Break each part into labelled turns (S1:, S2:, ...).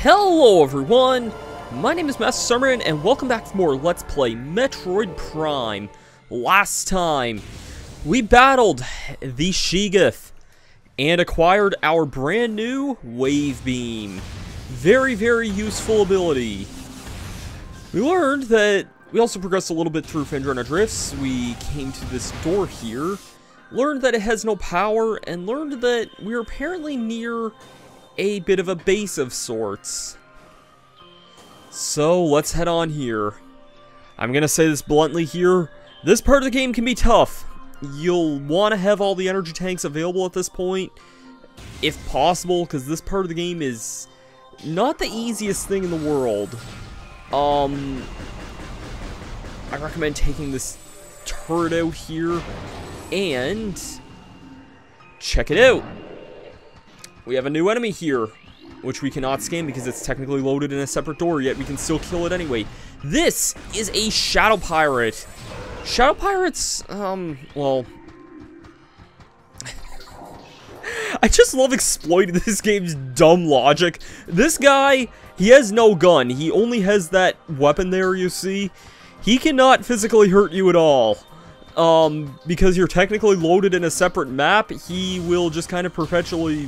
S1: Hello everyone, my name is Masterstarman and welcome back for more Let's Play Metroid Prime. Last time, we battled the Shiggoth and acquired our brand new Wave Beam. Very, very useful ability. We learned that we also progressed a little bit through Phendrana Drifts. We came to this door here, learned that it has no power, and learned that we're apparently near a bit of a base of sorts. So let's head on here. I'm gonna say this bluntly here, this part of the game can be tough. You'll want to have all the energy tanks available at this point, if possible, because this part of the game is not the easiest thing in the world. I recommend taking this turret out here and check it out. We have a new enemy here, which we cannot scan because it's technically loaded in a separate door, yet we can still kill it anyway. This is a Shadow Pirate. Shadow Pirates, well... I just love exploiting this game's dumb logic. This guy, he has no gun. He only has that weapon there, you see. He cannot physically hurt you at all. Because you're technically loaded in a separate map, he will just kind of perpetually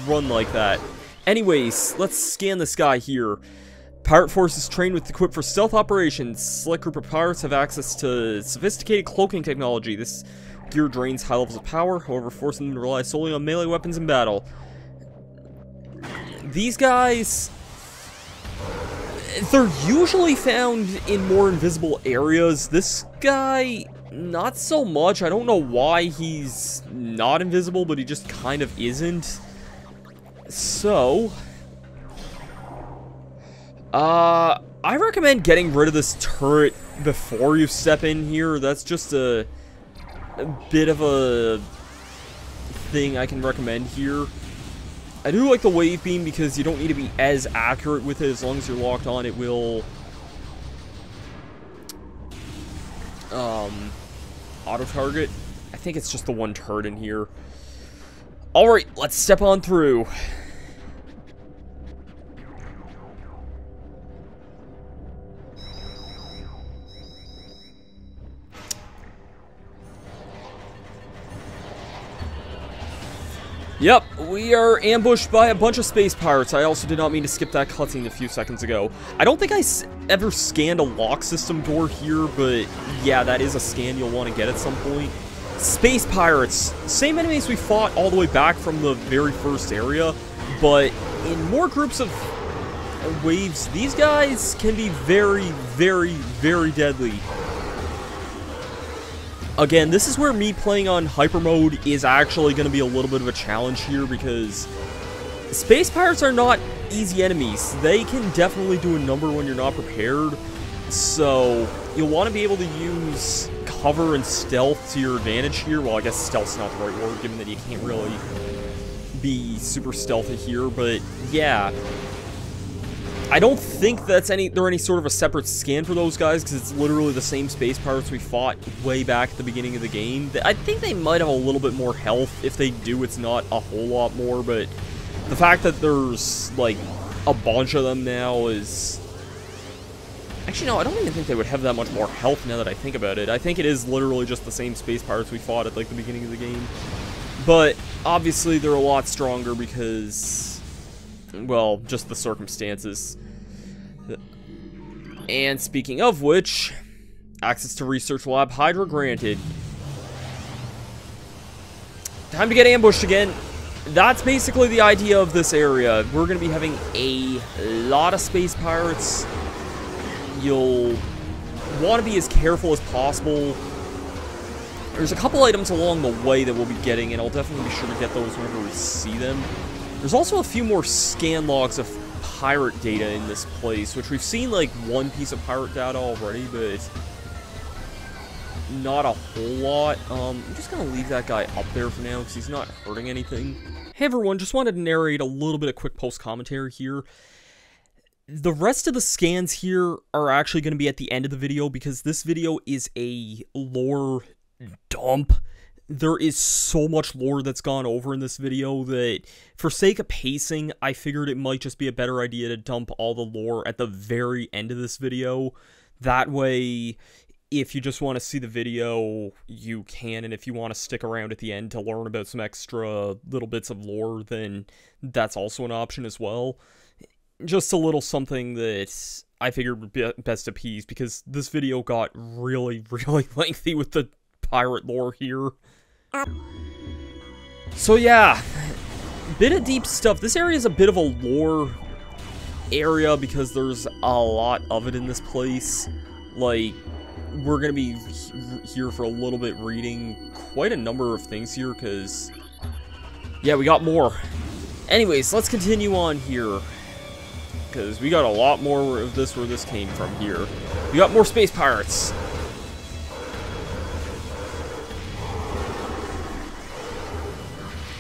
S1: run like that. Anyways, let's scan this guy here. Pirate forces trained with equipped for stealth operations. Select group of pirates have access to sophisticated cloaking technology. This gear drains high levels of power, however forcing them to rely solely on melee weapons in battle. These guys, they're usually found in more invisible areas. This guy, not so much. I don't know why he's not invisible, but he just kind of isn't. So, I recommend getting rid of this turret before you step in here. That's just a bit of a thing I can recommend here. I do like the Wave Beam because you don't need to be as accurate with it. As long as you're locked on, it will auto-target. I think it's just the one turret in here. Alright, let's step on through. Yep, we are ambushed by a bunch of space pirates. I also did not mean to skip that cutscene a few seconds ago. I don't think I ever scanned a lock system door here, but yeah, that is a scan you'll want to get at some point. Space pirates, same enemies we fought all the way back from the very first area, but in more groups of waves, these guys can be very, very, very deadly. Again, this is where me playing on Hypermode is actually going to be a little bit of a challenge here, because space pirates are not easy enemies. They can definitely do a number when you're not prepared, so you'll want to be able to use cover and stealth to your advantage here. Well, I guess stealth's not the right word, given that you can't really be super stealthy here, but yeah. I don't think that's they're any sort of a separate scan for those guys, because it's literally the same space pirates we fought way back at the beginning of the game. I think they might have a little bit more health. If they do, it's not a whole lot more, but the fact that there's, like, a bunch of them now is... Actually, no, I don't even think they would have that much more health now that I think about it. I think it is literally just the same space pirates we fought at, like, the beginning of the game. But, obviously, they're a lot stronger because... well, just the circumstances. And speaking of which, access to Research Lab Hydra granted. Time to get ambushed again. That's basically the idea of this area. We're going to be having a lot of space pirates. You'll want to be as careful as possible. There's a couple items along the way that we'll be getting, and I'll definitely be sure to get those whenever we see them. There's also a few more scan logs of pirate data in this place, which we've seen like one piece of pirate data already, but not a whole lot. I'm just gonna leave that guy up there for now because he's not hurting anything. Hey everyone, just wanted to narrate a little bit of quick post commentary here. The rest of the scans here are actually going to be at the end of the video, because this video is a lore dump. there is so much lore that's gone over in this video that, for sake of pacing, I figured it might just be a better idea to dump all the lore at the very end of this video. That way, if you just want to see the video, you can, and if you want to stick around at the end to learn about some extra little bits of lore, then that's also an option as well. Just a little something that I figured would be best appease, because this video got really, really lengthy with the pirate lore here. So yeah, bit of deep stuff. This area is a bit of a lore area because there's a lot of it in this place. Like, we're gonna be here for a little bit reading quite a number of things here because, yeah, we got more. Anyways, let's continue on here because we got a lot more of this where this came from here. We got more space pirates.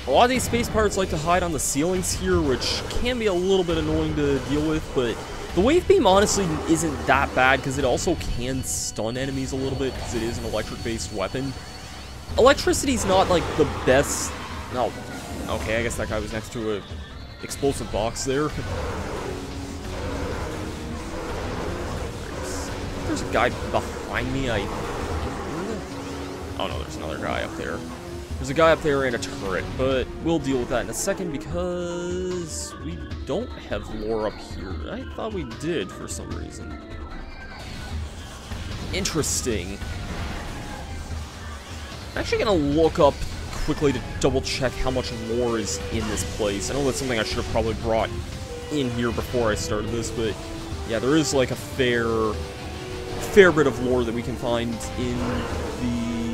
S1: A lot of these space pirates like to hide on the ceilings here, which can be a little bit annoying to deal with, but the wave beam honestly isn't that bad because it also can stun enemies a little bit because it is an electric-based weapon. Electricity's not like the best. No, okay, I guess that guy was next to a explosive box there. There's a guy behind me. Oh no, there's another guy up there. There's a guy up there and a turret, but we'll deal with that in a second because we don't have lore up here. I thought we did for some reason. Interesting. I'm actually gonna look up quickly to double check how much lore is in this place. I know that's something I should have probably brought in here before I started this, but yeah, there is like a fair bit of lore that we can find in the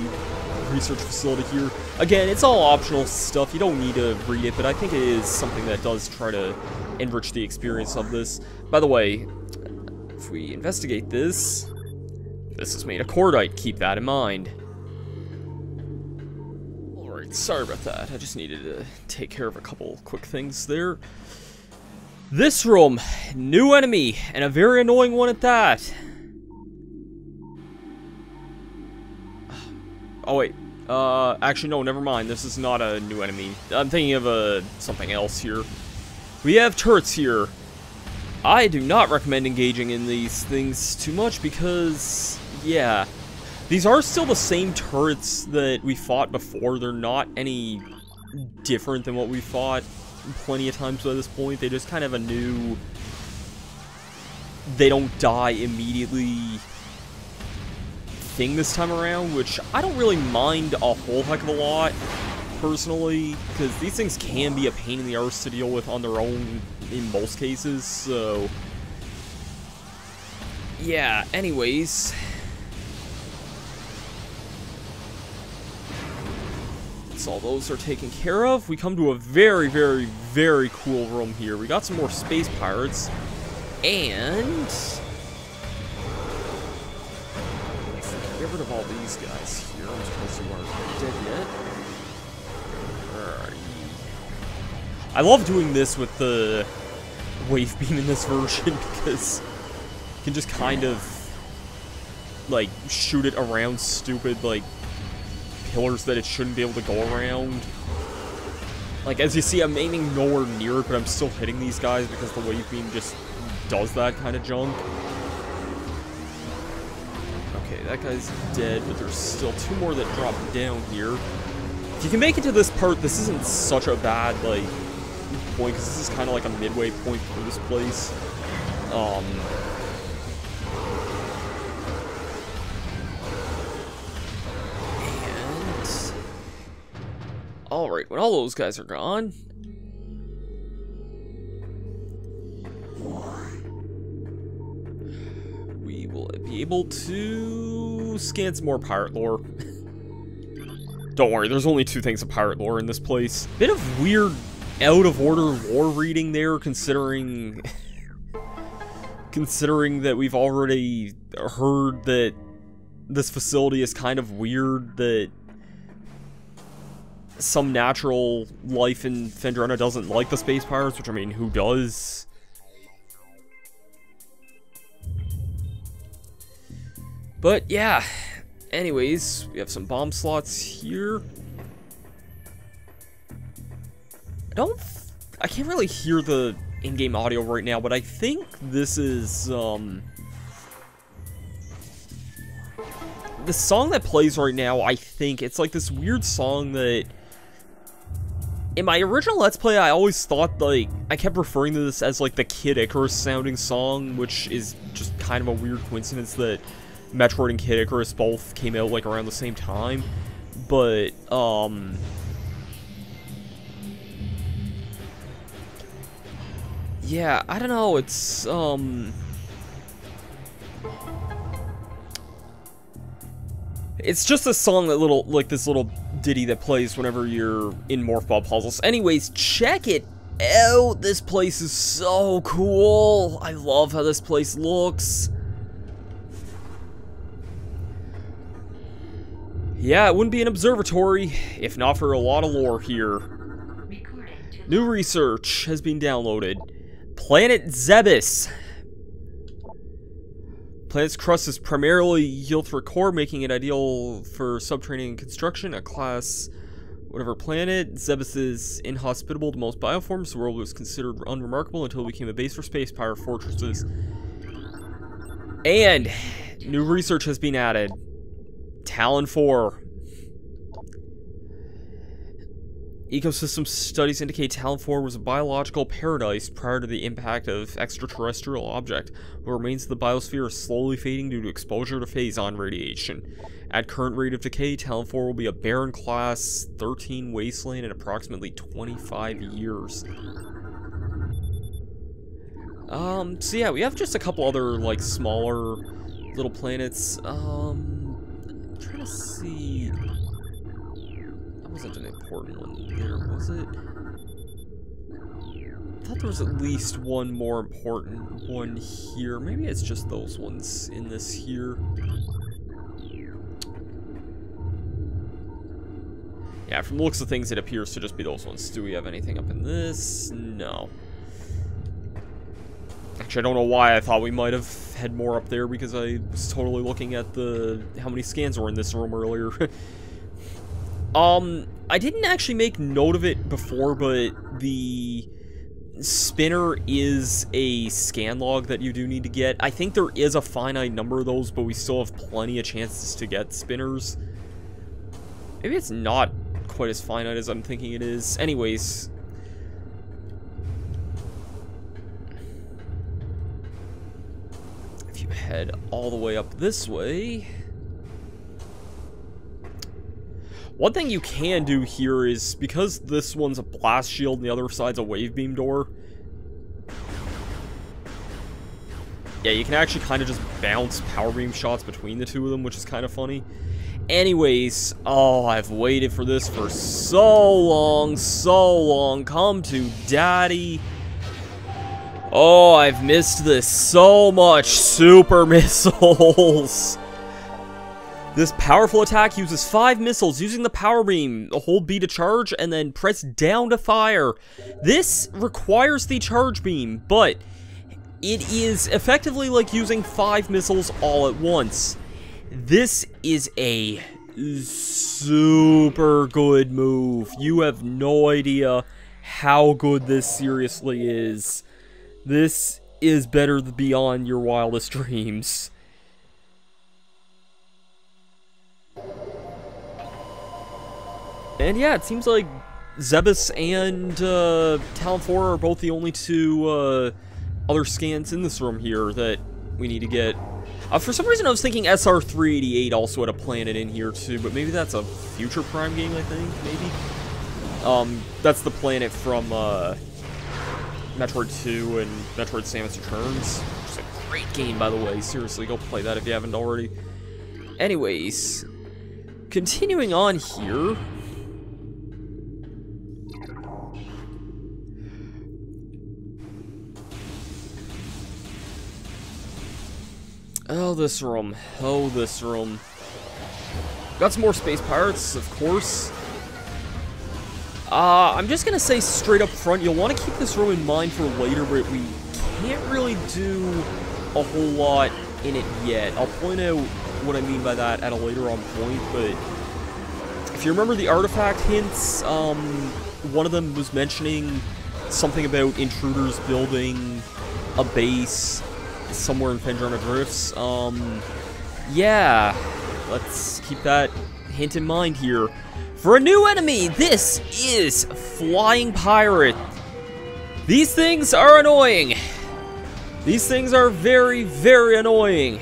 S1: research facility here. Again, it's all optional stuff. You don't need to read it, but I think it is something that does try to enrich the experience of this. By the way, if we investigate this, this is made of cordite. Keep that in mind. Alright, sorry about that. I just needed to take care of a couple quick things there. This room, new enemy, and a very annoying one at that. Oh wait, actually no, never mind. This is not a new enemy. I'm thinking of something else here. We have turrets here. I do not recommend engaging in these things too much because, yeah, these are still the same turrets that we fought before. They're not any different than what we fought plenty of times by this point. They just kind of a new, they don't die immediately thing this time around, which I don't really mind a whole heck of a lot, personally, because these things can be a pain in the arse to deal with on their own in most cases, so yeah, anyways. So all those are taken care of. We come to a very, very, very cool room here. We got some more space pirates, and get rid of all these guys here. I'm supposed you aren't dead yet. Where are you? I love doing this with the wave beam in this version because you can just kind of like shoot it around stupid like pillars that it shouldn't be able to go around. Like, as you see, I'm aiming nowhere near it, but I'm still hitting these guys because the wave beam just does that kind of junk. Okay, that guy's dead, but there's still two more that drop down here. If you can make it to this part, this isn't such a bad, like, point, because this is kind of like a midway point for this place. Alright, when all those guys are gone, we will be able to scan some more pirate lore. Don't worry, there's only two things of pirate lore in this place. Bit of weird, out-of-order lore reading there, considering that we've already heard that this facility is kind of weird, that some natural life in Phendrana doesn't like the space pirates, which, I mean, who does? But, yeah. Anyways, we have some bomb slots here. I can't really hear the in-game audio right now, but I think this is, the song that plays right now, I think, it's like this weird song that, in my original Let's Play, I always thought, like, I kept referring to this as, like, the Kid Icarus sounding song, which is just kind of a weird coincidence that Metroid and Kid Icarus both came out, like, around the same time, but, yeah, I don't know, it's, it's just a song that this little ditty that plays whenever you're in Morph Ball puzzles. Anyways, check it out! This place is so cool! I love how this place looks. Yeah, it wouldn't be an observatory if not for a lot of lore here. New research has been downloaded. Planet Zebus. Planet's crust is primarily Yilthra core, making it ideal for subterranean construction. A class, whatever planet. Zebus is inhospitable to most bioforms. The world was considered unremarkable until it became a base for space pirate fortresses. And new research has been added. Tallon IV. Ecosystem studies indicate Tallon IV was a biological paradise prior to the impact of extraterrestrial object. The remains of the biosphere are slowly fading due to exposure to phazon radiation. At current rate of decay, Tallon IV will be a barren class 13 wasteland in approximately 25 years. So yeah, we have just a couple other, like, smaller little planets. I'm trying to see... Wasn't an important one there, was it? I thought there was at least one more important one here. Maybe it's just those ones in this here. Yeah, from the looks of things, it appears to just be those ones. Do we have anything up in this? No. Actually, I don't know why I thought we might have had more up there, because I was totally looking at how many scans were in this room earlier. I didn't actually make note of it before, but the spinner is a scan log that you do need to get. I think there is a finite number of those, but we still have plenty of chances to get spinners. Maybe it's not quite as finite as I'm thinking it is. Anyways. If you head all the way up this way... One thing you can do here is, because this one's a blast shield and the other side's a wave beam door, yeah, you can actually kind of just bounce power beam shots between the two of them, which is kind of funny. Anyways, oh, I've waited for this for so long, come to daddy. Oh, I've missed this so much. Super missiles. This powerful attack uses 5 missiles using the power beam. Hold B to charge and then press down to fire. This requires the charge beam, but it is effectively like using 5 missiles all at once. This is a super good move. You have no idea how good this seriously is. This is better beyond your wildest dreams. And yeah, it seems like Zebus and Tallon IV are both the only two other scans in this room here that we need to get. For some reason I was thinking SR-388 also had a planet in here too, but maybe that's a future Prime game, I think, maybe? That's the planet from Metroid 2 and Metroid Samus Returns. Which is a great game, by the way. Seriously, go play that if you haven't already. Anyways, continuing on here... Oh, this room. Oh, this room. Got some more space pirates, of course. I'm just gonna say straight up front, you'll want to keep this room in mind for later, but we can't really do a whole lot in it yet. I'll point out what I mean by that at a later on point, but If you remember the artifact hints, one of them was mentioning something about intruders building a base somewhere in Phendrana Drifts. Yeah, let's keep that hint in mind here. For a new enemy, this is Flying Pirate. These things are annoying. These things are very, very annoying.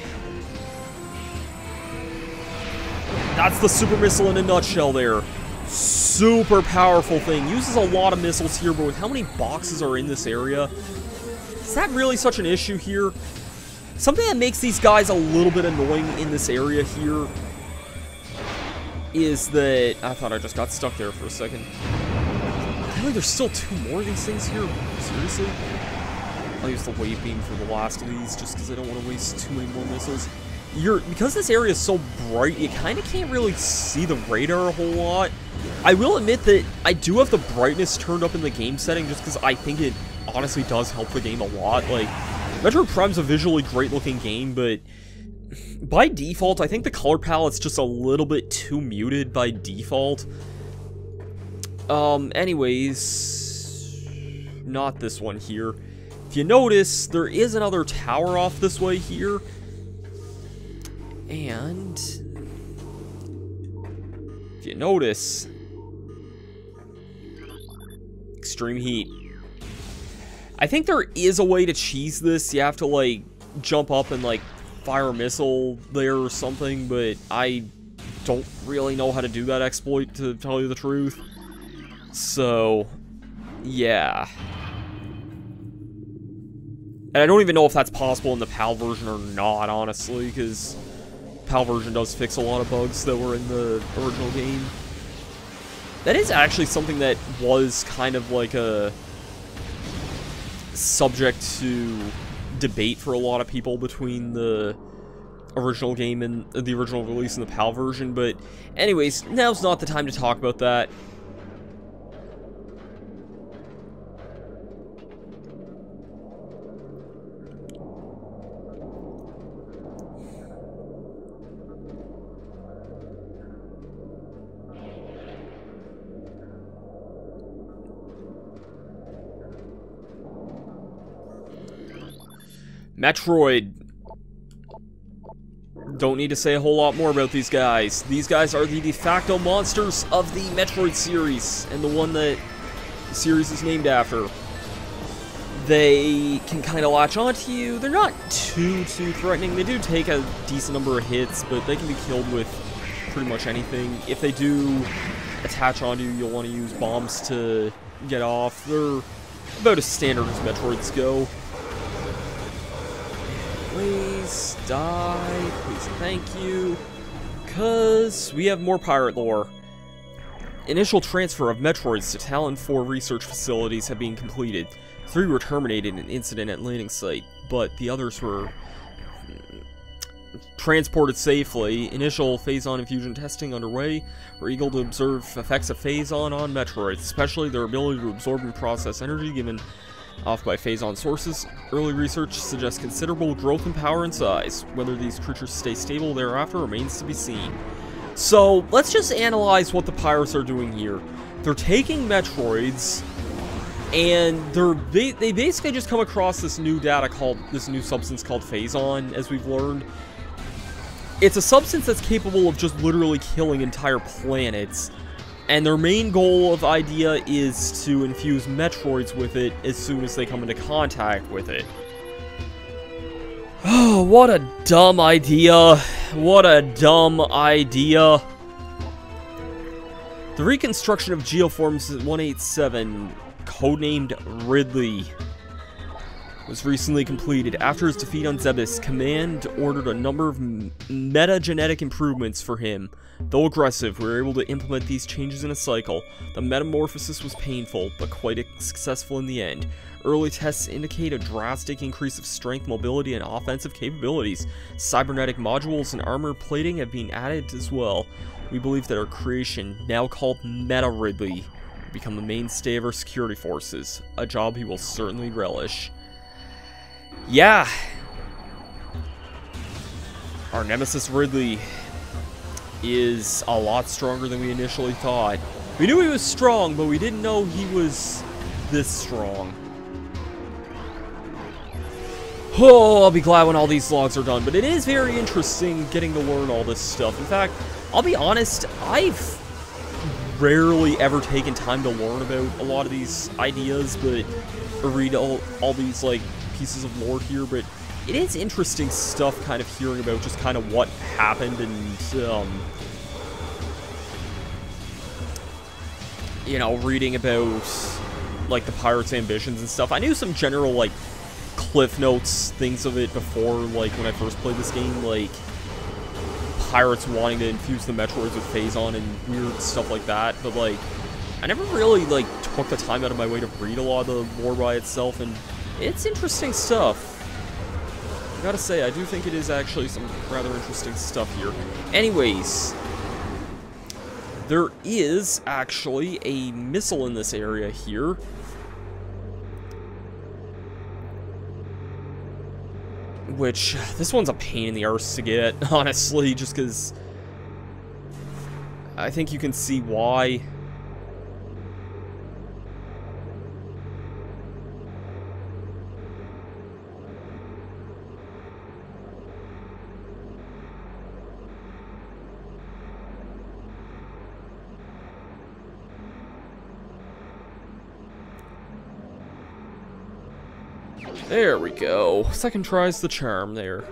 S1: That's the super missile in a nutshell there. Super powerful thing. Uses a lot of missiles here, but with how many boxes are in this area, is that really such an issue here? Something that makes these guys a little bit annoying in this area here is that... I thought I just got stuck there for a second. Really, there's still 2 more of these things here? Seriously? I'll use the wave beam for the last of these just because I don't want to waste too many more missiles. Because this area is so bright, you kind of can't really see the radar a whole lot. I will admit that I do have the brightness turned up in the game setting just because I think it honestly does help the game a lot. Like, Metroid Prime's a visually great looking game, but by default, I think the color palette's just a little bit too muted by default. Anyways, not this one here. If you notice, there is another tower off this way here. And if you notice, extreme heat. I think there is a way to cheese this. You have to, like, jump up and, like, fire a missile there or something, but I don't really know how to do that exploit, to tell you the truth. So, yeah. And I don't even know if that's possible in the PAL version or not, honestly, because PAL version does fix a lot of bugs that were in the original game. That is actually something that was kind of like a subject to debate for a lot of people between the original game and the original release and the PAL version, but anyways, now's not the time to talk about that. Metroid. Don't need to say a whole lot more about these guys. These guys are the de facto monsters of the Metroid series, and the one that the series is named after. They can kind of latch onto you. They're not too threatening. They do take a decent number of hits, but they can be killed with pretty much anything. If they do attach onto you, you'll want to use bombs to get off. They're about as standard as Metroids go. Please die, please, thank you, because we have more pirate lore. Initial transfer of Metroids to Tallon IV research facilities have been completed. 3 were terminated in an incident at landing site, but the others were transported safely. Initial Phazon infusion testing underway. We're eager to observe effects of Phazon on Metroids, especially their ability to absorb and process energy given off by Phazon sources. Early research suggests considerable growth in power and size. Whether these creatures stay stable thereafter remains to be seen. So, let's just analyze what the pirates are doing here. They're taking Metroids, and they basically just come across this new substance called Phazon, as we've learned. It's a substance that's capable of just literally killing entire planets. And their main goal of idea is to infuse Metroids with it as soon as they come into contact with it. Oh, what a dumb idea. What a dumb idea. The reconstruction of Geoforms 187, codenamed Ridley, was recently completed. After his defeat on Zebus, Command ordered a number of metagenetic improvements for him. Though aggressive, we were able to implement these changes in a cycle. The metamorphosis was painful, but quite successful in the end. Early tests indicate a drastic increase of strength, mobility, and offensive capabilities. Cybernetic modules and armor plating have been added as well. We believe that our creation, now called Meta Ridley, will become the mainstay of our security forces, a job he will certainly relish. Yeah. Our nemesis Ridley is a lot stronger than we initially thought. We knew he was strong, but we didn't know he was this strong. Oh, I'll be glad when all these logs are done, but it is very interesting getting to learn all this stuff. In fact, I'll be honest, I've rarely ever taken time to learn about a lot of these ideas, but or read all these, like, pieces of lore here, but it is interesting stuff kind of hearing about just kind of what happened and, you know, reading about, like, the pirates' ambitions and stuff. I knew some general, like, cliff notes, things of it before, like, when I first played this game, like, pirates wanting to infuse the Metroids with Phazon and weird stuff like that, but, like, I never really, like, took the time out of my way to read a lot of the lore by itself, and it's interesting stuff. I gotta say, I do think it is actually some rather interesting stuff here. Anyways, there is actually a missile in this area here. Which, this one's a pain in the arse to get, honestly, just because I think you can see why. There we go. Second try's the charm there.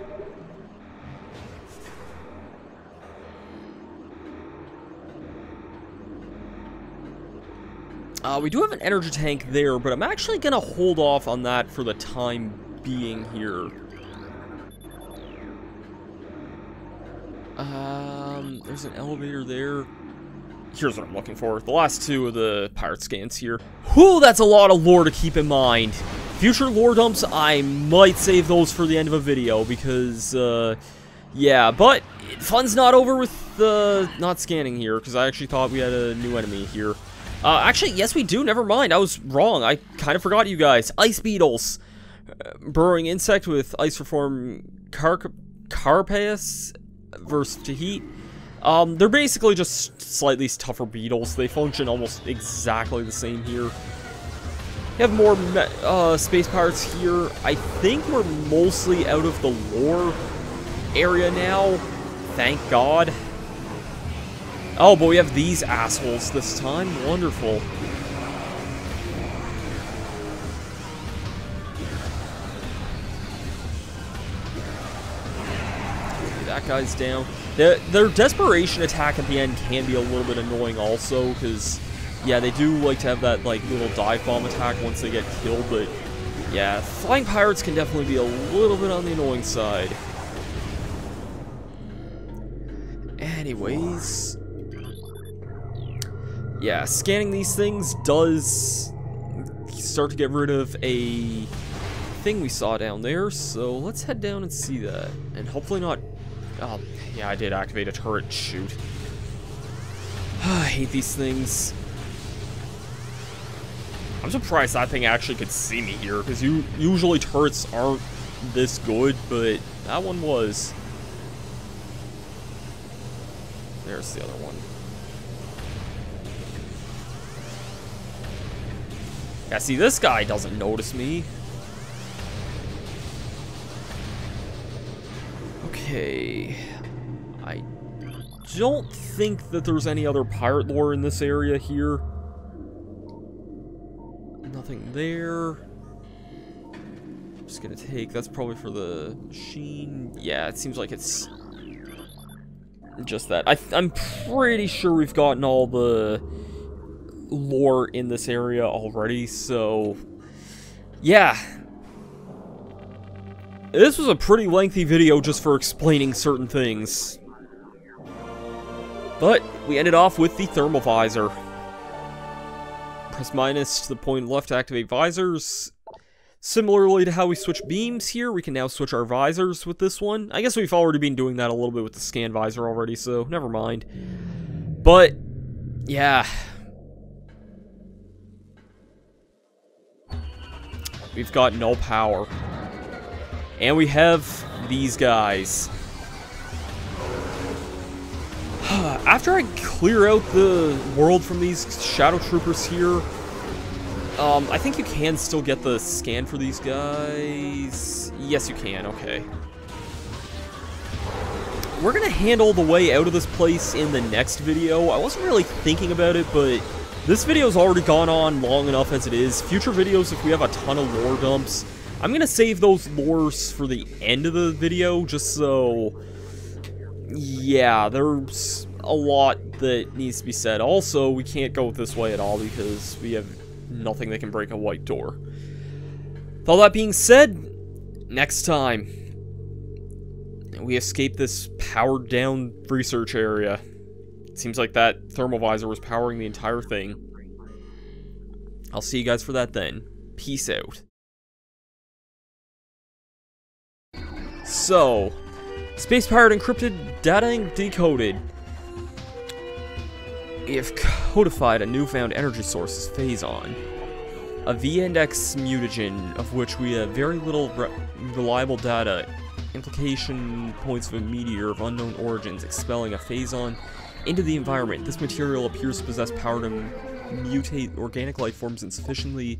S1: We do have an energy tank there, but I'm actually gonna hold off on that for the time being here. There's an elevator there. Here's what I'm looking for. The last two of the pirate scans here. Whew, that's a lot of lore to keep in mind. Future lore dumps, I might save those for the end of a video, because, yeah, but fun's not over with not scanning here, because I actually thought we had a new enemy here. Actually, yes we do, never mind, I was wrong, I kind of forgot you guys. Ice beetles. Burrowing insect with ice reform carapace versus to heat. They're basically just slightly tougher beetles. They function almost exactly the same here. We have more space pirates here. I think we're mostly out of the lore area now. Thank God. Oh, but we have these assholes this time. Wonderful. That guy's down. Their desperation attack at the end can be a little bit annoying also, because, yeah, they do like to have that, like, little dive bomb attack once they get killed, but, yeah, flying pirates can definitely be a little bit on the annoying side. Anyways, yeah, scanning these things does start to get rid of a thing we saw down there, so let's head down and see that, and hopefully not. Oh, yeah, I did activate a turret. Shoot. I hate these things. I'm surprised that thing actually could see me here, because usually turrets aren't this good, but that one was. There's the other one. Yeah, see, this guy doesn't notice me. Okay, I don't think that there's any other pirate lore in this area here. Nothing there. I'm just gonna take, that's probably for the machine. Yeah, it seems like it's just that. I'm pretty sure we've gotten all the lore in this area already, so yeah. This was a pretty lengthy video just for explaining certain things. But we ended off with the thermal visor. Press minus to the point left to activate visors. Similarly to how we switch beams here, we can now switch our visors with this one. I guess we've already been doing that a little bit with the scan visor already, so never mind. But, yeah. We've got no power. And we have these guys. After I clear out the world from these shadow troopers here, I think you can still get the scan for these guys. Yes, you can. Okay. We're gonna handle the way out of this place in the next video. I wasn't really thinking about it, but this video's already gone on long enough as it is. Future videos, if we have a ton of lore dumps, I'm gonna save those lores for the end of the video, just so... yeah, there's a lot that needs to be said. Also, we can't go this way at all because we have nothing that can break a white door. With all that being said, next time, we escape this powered-down research area. It seems like that thermal visor was powering the entire thing. I'll see you guys for that then. Peace out. So, space-powered encrypted data decoded. We have codified a newfound energy source as Phazon. A V-index mutagen of which we have very little reliable data. Implication points of a meteor of unknown origins expelling a Phazon into the environment. This material appears to possess power to mutate organic life forms insufficiently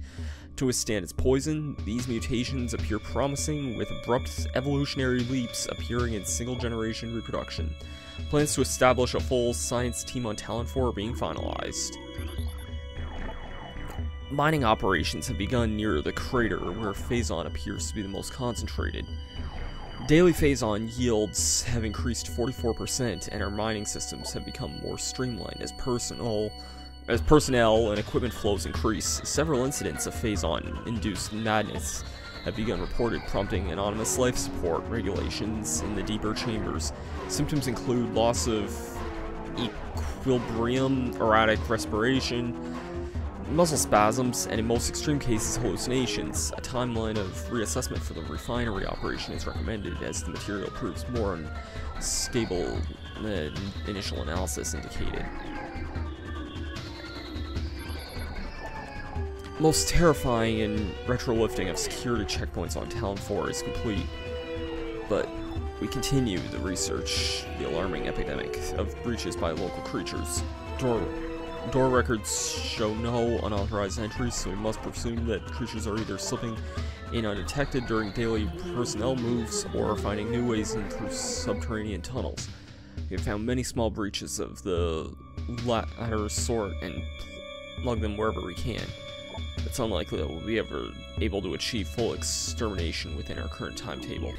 S1: to withstand its poison. These mutations appear promising, with abrupt evolutionary leaps appearing in single-generation reproduction. Plans to establish a full science team on Tallon IV are being finalized. Mining operations have begun near the crater, where Phazon appears to be the most concentrated. Daily Phazon yields have increased 44%, and our mining systems have become more streamlined as personnel and equipment flows increase. Several incidents of Phazon-induced madness have begun reported, prompting anonymous life support regulations in the deeper chambers. Symptoms include loss of equilibrium, erratic respiration, muscle spasms, and in most extreme cases, hallucinations. A timeline of reassessment for the refinery operation is recommended as the material proves more unstable than initial analysis indicated. Most terrifying and retrolifting of security checkpoints on Tallon IV is complete, but we continue the research, the alarming epidemic of breaches by local creatures. Door records show no unauthorized entries, so we must presume that creatures are either slipping in undetected during daily personnel moves or finding new ways in through subterranean tunnels. We have found many small breaches of the latter sort and plug them wherever we can. It's unlikely that we'll be ever able to achieve full extermination within our current timetable.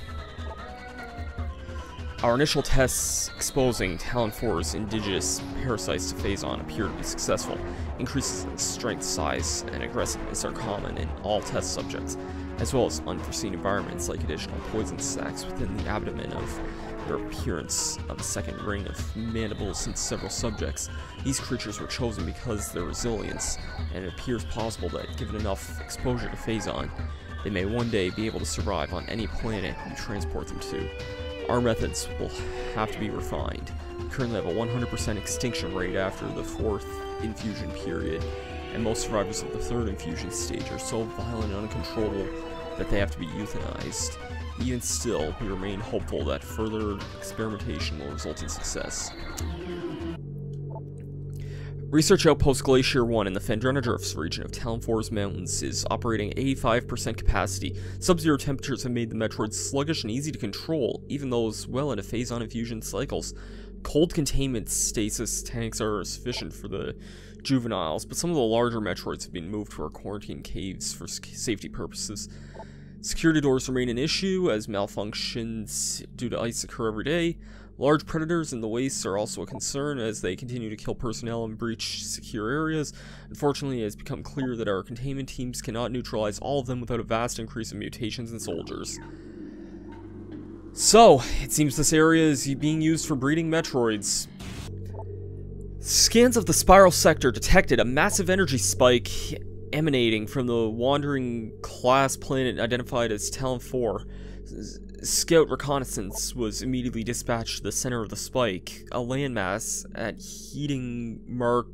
S1: Our initial tests exposing Tallon IV's indigenous parasites to Phazon appear to be successful. Increases in strength, size, and aggressiveness are common in all test subjects, as well as unforeseen environments like additional poison sacs within the abdomen of the appearance of a second ring of mandibles in several subjects. These creatures were chosen because of their resilience, and it appears possible that, given enough exposure to Phazon, they may one day be able to survive on any planet we transport them to. Our methods will have to be refined. We currently have a 100% extinction rate after the 4th infusion period, and most survivors of the 3rd infusion stage are so violent and uncontrollable that they have to be euthanized. Even still, we remain hopeful that further experimentation will result in success. Research Outpost Glacier 1 in the Fandrenadrifts region of Tallon IV's mountains is operating at 85% capacity. Sub-zero temperatures have made the Metroid sluggish and easy to control, even those well into Phazon infusion cycles. Cold containment stasis tanks are sufficient for the juveniles, but some of the larger Metroids have been moved to our quarantine caves for safety purposes. Security doors remain an issue, as malfunctions due to ice occur every day. Large predators in the wastes are also a concern, as they continue to kill personnel and breach secure areas. Unfortunately, it has become clear that our containment teams cannot neutralize all of them without a vast increase in mutations in soldiers. So, it seems this area is being used for breeding Metroids. Scans of the Spiral Sector detected a massive energy spike emanating from the wandering class planet identified as Tallon IV. Scout reconnaissance was immediately dispatched to the center of the spike, a landmass at heating mark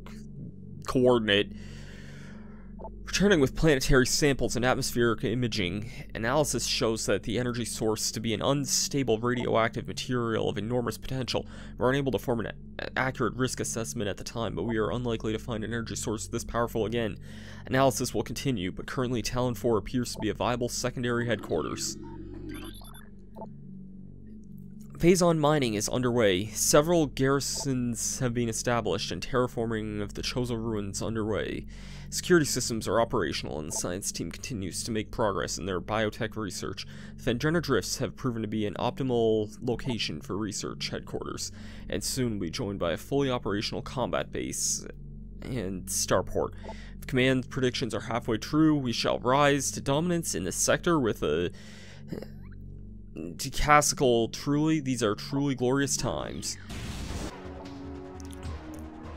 S1: coordinate Returning with planetary samples and atmospheric imaging, analysis shows that the energy source to be an unstable radioactive material of enormous potential. We're unable to form an accurate risk assessment at the time, but we are unlikely to find an energy source this powerful again. Analysis will continue, but currently Tallon IV appears to be a viable secondary headquarters. Phase-on mining is underway. Several garrisons have been established, and terraforming of the Chozo ruins underway. Security systems are operational, and the science team continues to make progress in their biotech research. The Vendrena Drifts have proven to be an optimal location for research headquarters, and soon will be joined by a fully operational combat base and starport. If command predictions are halfway true, we shall rise to dominance in this sector with a decasical truly. These are truly glorious times.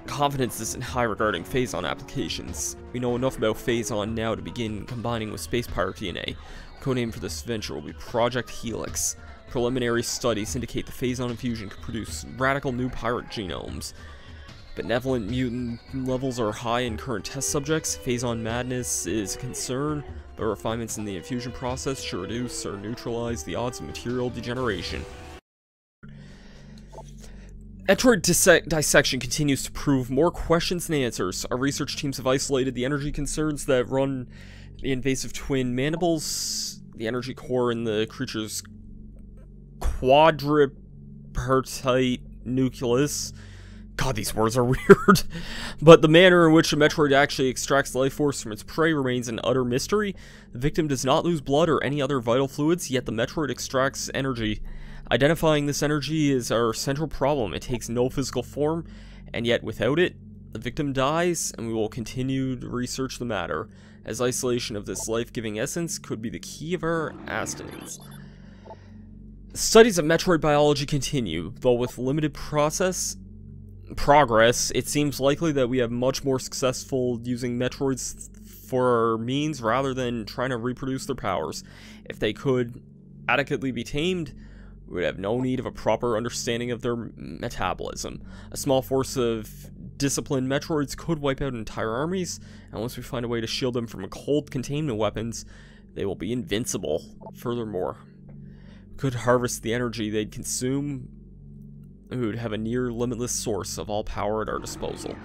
S1: Confidence isn't high regarding Phase-on applications. We know enough about Phase-on now to begin combining with Space Pirate DNA. Codename for this venture will be Project Helix. Preliminary studies indicate the Phase-on infusion could produce radical new pirate genomes. Benevolent mutant levels are high in current test subjects. Phase-on madness is a concern, but refinements in the infusion process should reduce or neutralize the odds of material degeneration. Metroid dissection continues to prove more questions than answers. Our research teams have isolated the energy concerns that run the invasive twin mandibles, the energy core in the creature's quadripartite nucleus. God, these words are weird. But the manner in which a Metroid actually extracts life force from its prey remains an utter mystery. The victim does not lose blood or any other vital fluids, yet the Metroid extracts energy. Identifying this energy is our central problem. It takes no physical form, and yet without it, the victim dies, and we will continue to research the matter, as isolation of this life-giving essence could be the key of our abstinence. Studies of Metroid biology continue, though with limited progress, it seems likely that we have much more successful using Metroids for our means rather than trying to reproduce their powers. If they could adequately be tamed, we would have no need of a proper understanding of their metabolism. A small force of disciplined Metroids could wipe out entire armies, and once we find a way to shield them from cold containment weapons, they will be invincible. Furthermore, we could harvest the energy they'd consume. We would have a near limitless source of all power at our disposal.